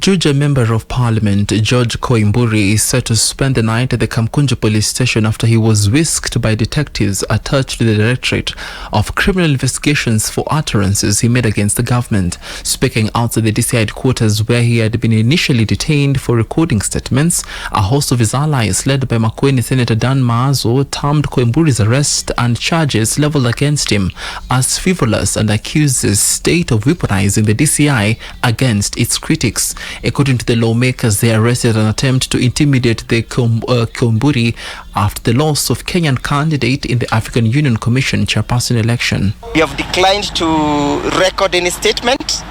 Juja Member of Parliament George Koimburi is set to spend the night at the Kamkunji police station after he was whisked by detectives attached to the Directorate of Criminal Investigations for utterances he made against the government. Speaking outside the DCI headquarters where he had been initially detained for recording statements, a host of his allies led by Makueni Senator Dan Maazo termed Koimburi's arrest and charges leveled against him as frivolous and accused the state of weaponizing the DCI against its critics. According to the lawmakers, they arrested an attempt to intimidate the Koimburi after the loss of Kenyan candidate in the African Union Commission chairperson election. We have declined to record any statement,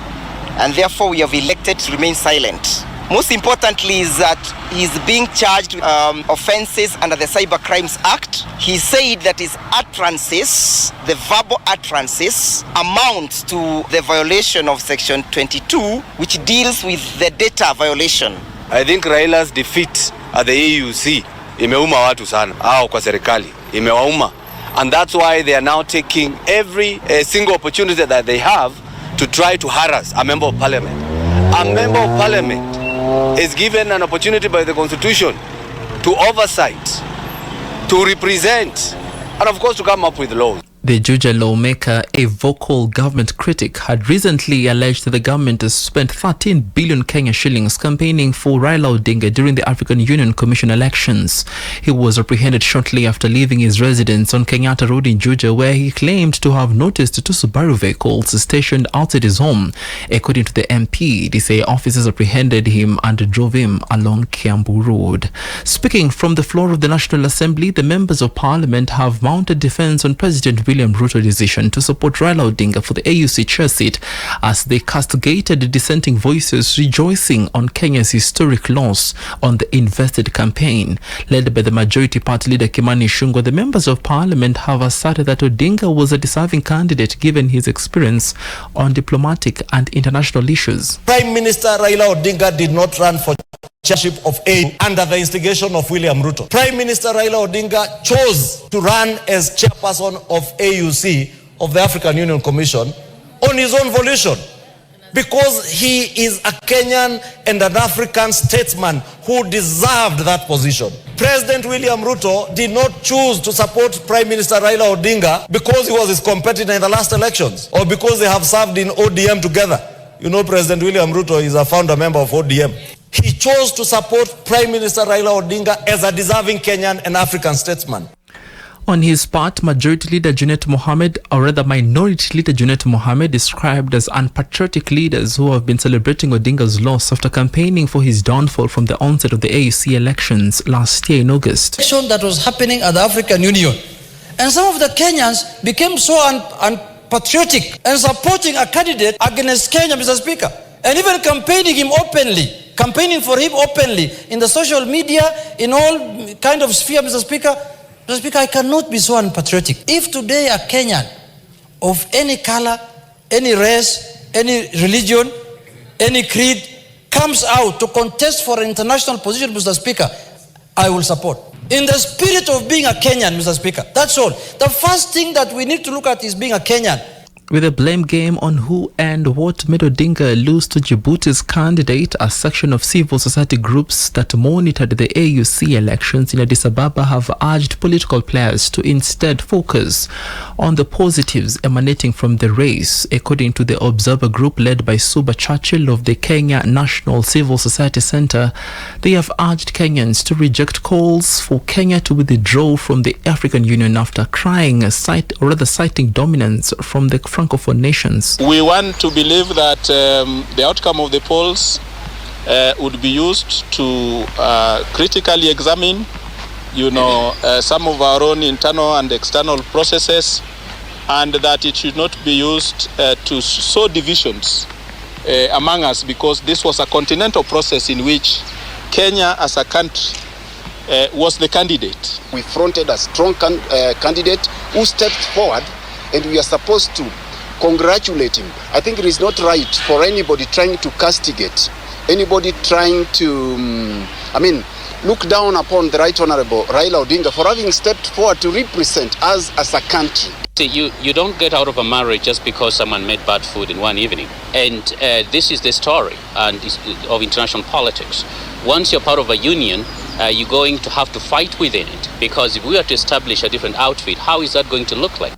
and therefore we have elected to remain silent. Most importantly is that he is being charged with offences under the Cyber Crimes Act. He said that his utterances, the verbal utterances, amount to the violation of Section 22, which deals with the data violation. I think Raila's defeat at the AUC imeuma watu sana, au kwa serikali imewauma, and that's why they are now taking every single opportunity that they have to try to harass a member of parliament. A member of parliament is given an opportunity by the Constitution to oversight, to represent, and of course to come up with laws. The Juja lawmaker, a vocal government critic, had recently alleged that the government has spent 13 billion Kenya shillings campaigning for Raila Odinga during the African Union Commission elections. He was apprehended shortly after leaving his residence on Kenyatta Road in Juja, where he claimed to have noticed two Subaru vehicles stationed outside his home. According to the MP, they say officers apprehended him and drove him along Kiambu Road. Speaking from the floor of the National Assembly, the members of Parliament have mounted defense on President William Ruto's decision to support Raila Odinga for the AUC chair seat as they castigated dissenting voices rejoicing on Kenya's historic loss on the invested campaign. Led by the majority party leader Kimani Ichung'wah, the members of Parliament have asserted that Odinga was a deserving candidate given his experience on diplomatic and international issues. Prime Minister Raila Odinga did not run for chairship of AU under the instigation of William Ruto. Prime Minister Raila Odinga chose to run as chairperson of AUC, of the African Union Commission, on his own volition, because he is a Kenyan and an African statesman who deserved that position. President William Ruto did not choose to support Prime Minister Raila Odinga because he was his competitor in the last elections or because they have served in ODM together. You know, President William Ruto is a founder member of ODM. He chose to support Prime Minister Raila Odinga as a deserving Kenyan and African statesman. On his part, Majority Leader Junet Mohammed, or rather Minority Leader Junet Mohammed, described as unpatriotic leaders who have been celebrating Odinga's loss after campaigning for his downfall from the onset of the AUC elections last year in August. That was happening at the African Union, and some of the Kenyans became so unpatriotic and supporting a candidate against Kenya, Mr. Speaker, and even campaigning for him openly in the social media, in all kind of sphere, Mr. Speaker. Mr. Speaker, I cannot be so unpatriotic. If today a Kenyan of any color, any race, any religion, any creed comes out to contest for an international position, Mr. Speaker, I will support. In the spirit of being a Kenyan, Mr. Speaker, that's all. The first thing that we need to look at is being a Kenyan. With a blame game on who and what made Odinga lose to Djibouti's candidate, a section of civil society groups that monitored the AUC elections in Addis Ababa have urged political players to instead focus on the positives emanating from the race. According to the Observer Group led by Suba Churchill of the Kenya National Civil Society Center, they have urged Kenyans to reject calls for Kenya to withdraw from the African Union after citing dominance from the Francophone nations. We want to believe that the outcome of the polls would be used to critically examine, some of our own internal and external processes, and that it should not be used to sow divisions among us, because this was a continental process in which Kenya as a country was the candidate. We fronted a strong candidate who stepped forward, and we are supposed to congratulate him. I think it is not right for anybody trying to castigate, anybody trying to, look down upon the Right Honorable Raila Odinga for having stepped forward to represent us as a country. See, you don't get out of a marriage just because someone made bad food in one evening. And this is the story of international politics. Once you're part of a union, you're going to have to fight within it. Because if we are to establish a different outfit, how is that going to look like?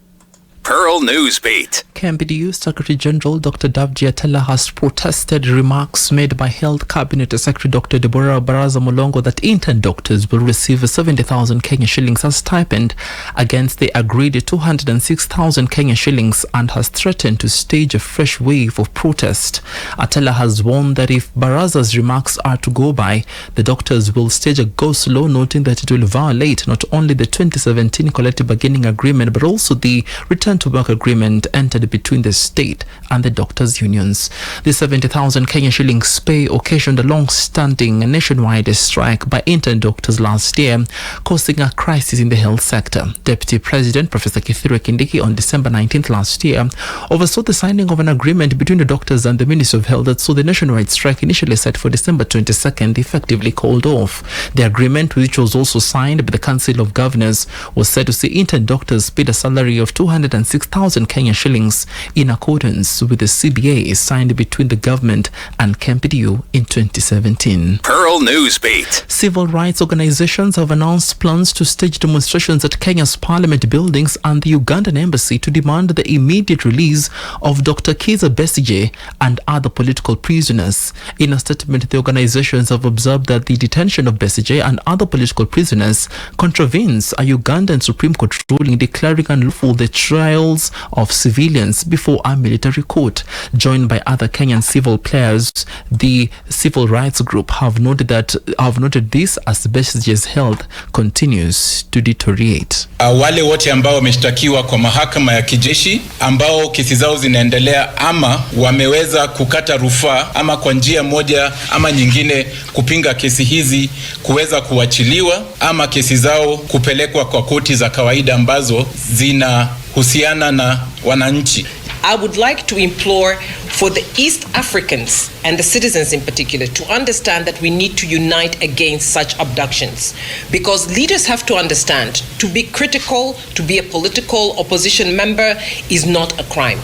Pearl Newsbeat. KMPDU Secretary General Dr. Davji Atela has protested remarks made by Health Cabinet Secretary Dr. Deborah Baraza Mulongo that intern doctors will receive 70,000 Kenya shillings as stipend against the agreed 206,000 Kenya shillings, and has threatened to stage a fresh wave of protest. Atela has warned that if Baraza's remarks are to go by, the doctors will stage a go-slow, noting that it will violate not only the 2017 collective bargaining agreement but also the return to work agreement entered between the state and the doctors' unions. The 70,000 Kenya shillings pay occasioned a long-standing nationwide strike by intern doctors last year, causing a crisis in the health sector. Deputy President Professor Kithure Kindiki on December 19th last year oversaw the signing of an agreement between the doctors and the Ministry of Health that saw the nationwide strike initially set for December 22nd effectively called off. The agreement, which was also signed by the Council of Governors, was said to see intern doctors paid a salary of 206,000 Kenya shillings in accordance with the CBA signed between the government and KMPDU in 2017. Pearl Newsbeat. Civil rights organizations have announced plans to stage demonstrations at Kenya's parliament buildings and the Ugandan embassy to demand the immediate release of Dr. Kizza Besigye and other political prisoners. In a statement, the organizations have observed that the detention of Besigye and other political prisoners contravenes a Ugandan Supreme Court ruling declaring unlawful the trials of civilians before a military court. Joined by other Kenyan civil players, the civil rights group have noted this as Besigye's health continues to deteriorate. Wale wote ambao wameshtakiwa kwa mahakama ya kijeshi ambao kesi zao zinaendelea ama wameweza kukata rufaa ama kwa njia moja ama nyingine kupinga kesi hizi kuweza kuachiliwa ama kesi zao kupelekwa kwa koti za kawaida ambazo zinahusiana na wananchi. I would like to implore for the East Africans and the citizens in particular to understand that we need to unite against such abductions, because leaders have to understand to be critical, to be a political opposition member is not a crime.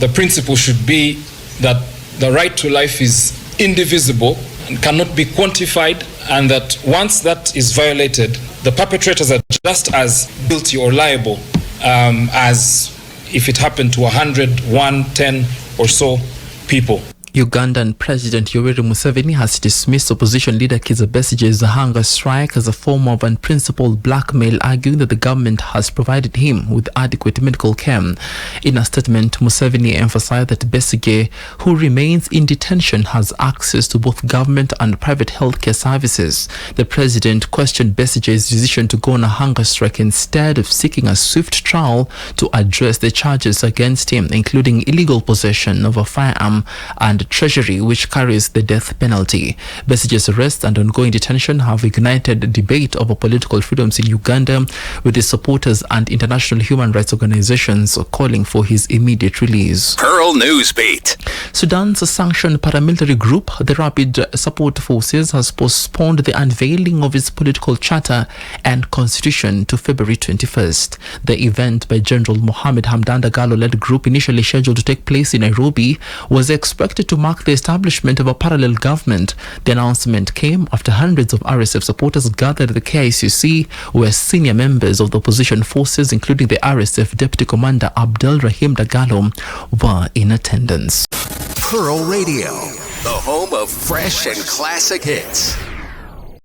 The principle should be that the right to life is indivisible and cannot be quantified, and that once that is violated, the perpetrators are just as guilty or liable as if it happened to 100, 110 or so people. Ugandan President Yoweri Museveni has dismissed opposition leader Kizza Besigye's hunger strike as a form of unprincipled blackmail, arguing that the government has provided him with adequate medical care. In a statement, Museveni emphasized that Besigye, who remains in detention, has access to both government and private healthcare services. The president questioned Besigye's decision to go on a hunger strike instead of seeking a swift trial to address the charges against him, including illegal possession of a firearm and treasury, which carries the death penalty. Besigye's arrest and ongoing detention have ignited debate over political freedoms in Uganda, with his supporters and international human rights organizations calling for his immediate release. Pearl Newsbeat. Sudan's sanctioned paramilitary group, the Rapid Support Forces, has postponed the unveiling of its political charter and constitution to February 21st. The event by General Mohammed Hamdan Dagalo-led group, initially scheduled to take place in Nairobi, was expected to mark the establishment of a parallel government. The announcement came after hundreds of RSF supporters gathered at the KICC, where senior members of the opposition forces, including the RSF Deputy Commander Abdel Rahim Dagalo, were in attendance. Pearl Radio, the home of fresh and classic hits.